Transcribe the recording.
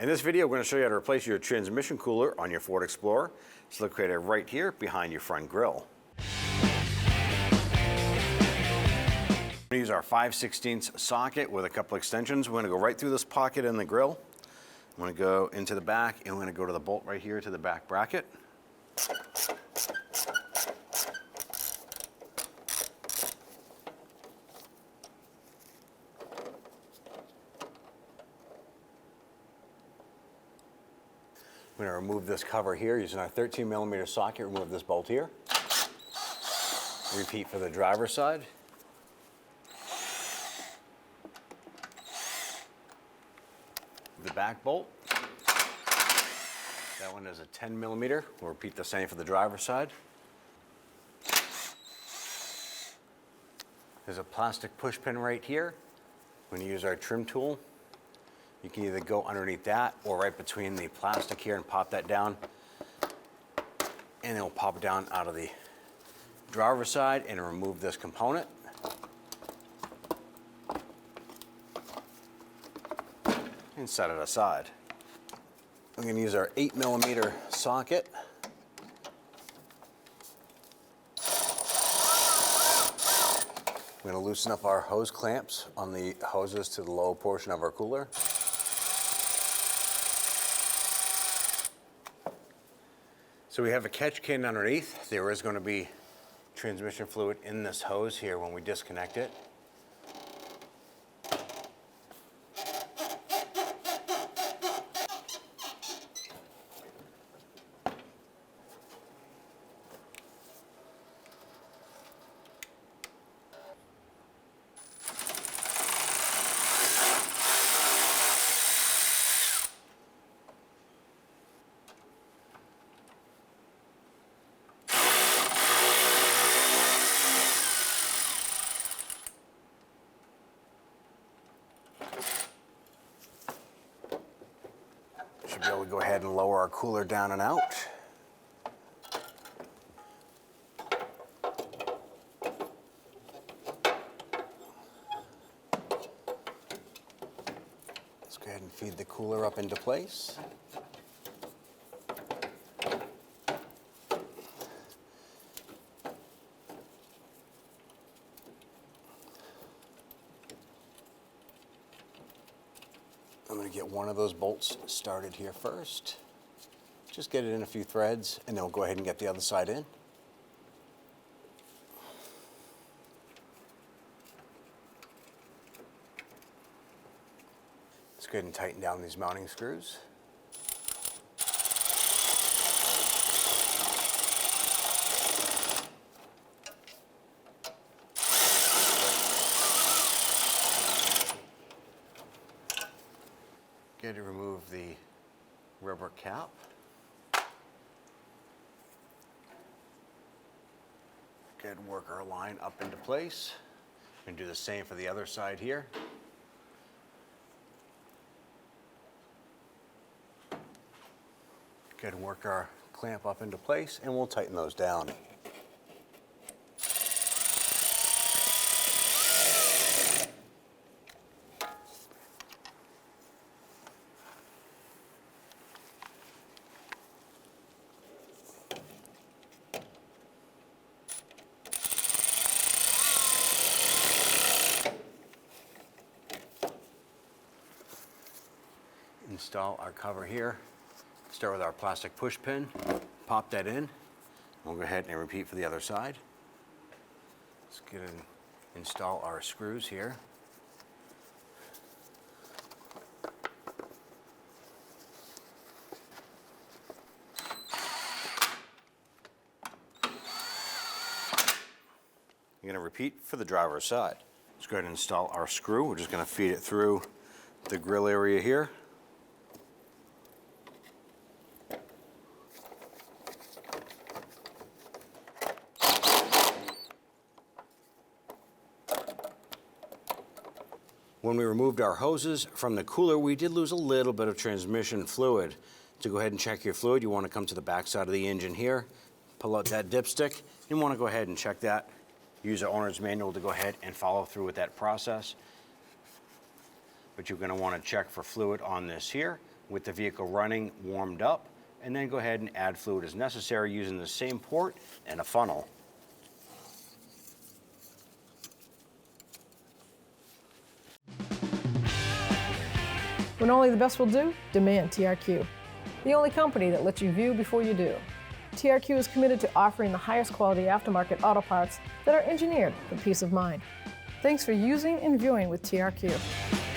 In this video, we're going to show you how to replace your transmission cooler on your Ford Explorer. It's located right here behind your front grille. We're going to use our 5/16 socket with a couple extensions. We're going to go right through this pocket in the grille. I'm going to go into the back, and we're going to go to the bolt right here to the back bracket. We're going to remove this cover here using our 13mm socket. Remove this bolt here. Repeat for the driver's side. The back bolt. That one is a 10mm. We'll repeat the same for the driver's side. There's a plastic push pin right here. We're going to use our trim tool. You can either go underneath that or right between the plastic here and pop that down. And it'll pop it down out of the driver's side and remove this component. And set it aside. We're going to use our 8mm socket. We're going to loosen up our hose clamps on the hoses to the lower portion of our cooler. So we have a catch can underneath. There is going to be transmission fluid in this hose here when we disconnect it. Should be able to go ahead and lower our cooler down and out. Let's go ahead and feed the cooler up into place. I'm going to get one of those bolts started here first. Just get it in a few threads, and then we'll go ahead and get the other side in. Let's go ahead and tighten down these mounting screws. Going to remove the rubber cap. Go ahead and work our line up into place. And do the same for the other side here. Go ahead and work our clamp up into place, and we'll tighten those down. Install our cover here. Start with our plastic push pin, pop that in. We'll go ahead and repeat for the other side. Let's get and install our screws here. You're going to repeat for the driver's side. Let's go ahead and install our screw. We're just going to feed it through the grill area here. When we removed our hoses from the cooler, we did lose a little bit of transmission fluid. To go ahead and check your fluid, you want to come to the back side of the engine here, pull out that dipstick. You want to go ahead and check that. Use the owner's manual to go ahead and follow through with that process. But you're going to want to check for fluid on this here. with the vehicle running, warmed up, and then go ahead and add fluid as necessary using the same port and a funnel. When only the best will do, demand TRQ. The only company that lets you view before you do. TRQ is committed to offering the highest quality aftermarket auto parts that are engineered for peace of mind. Thanks for using and viewing with TRQ.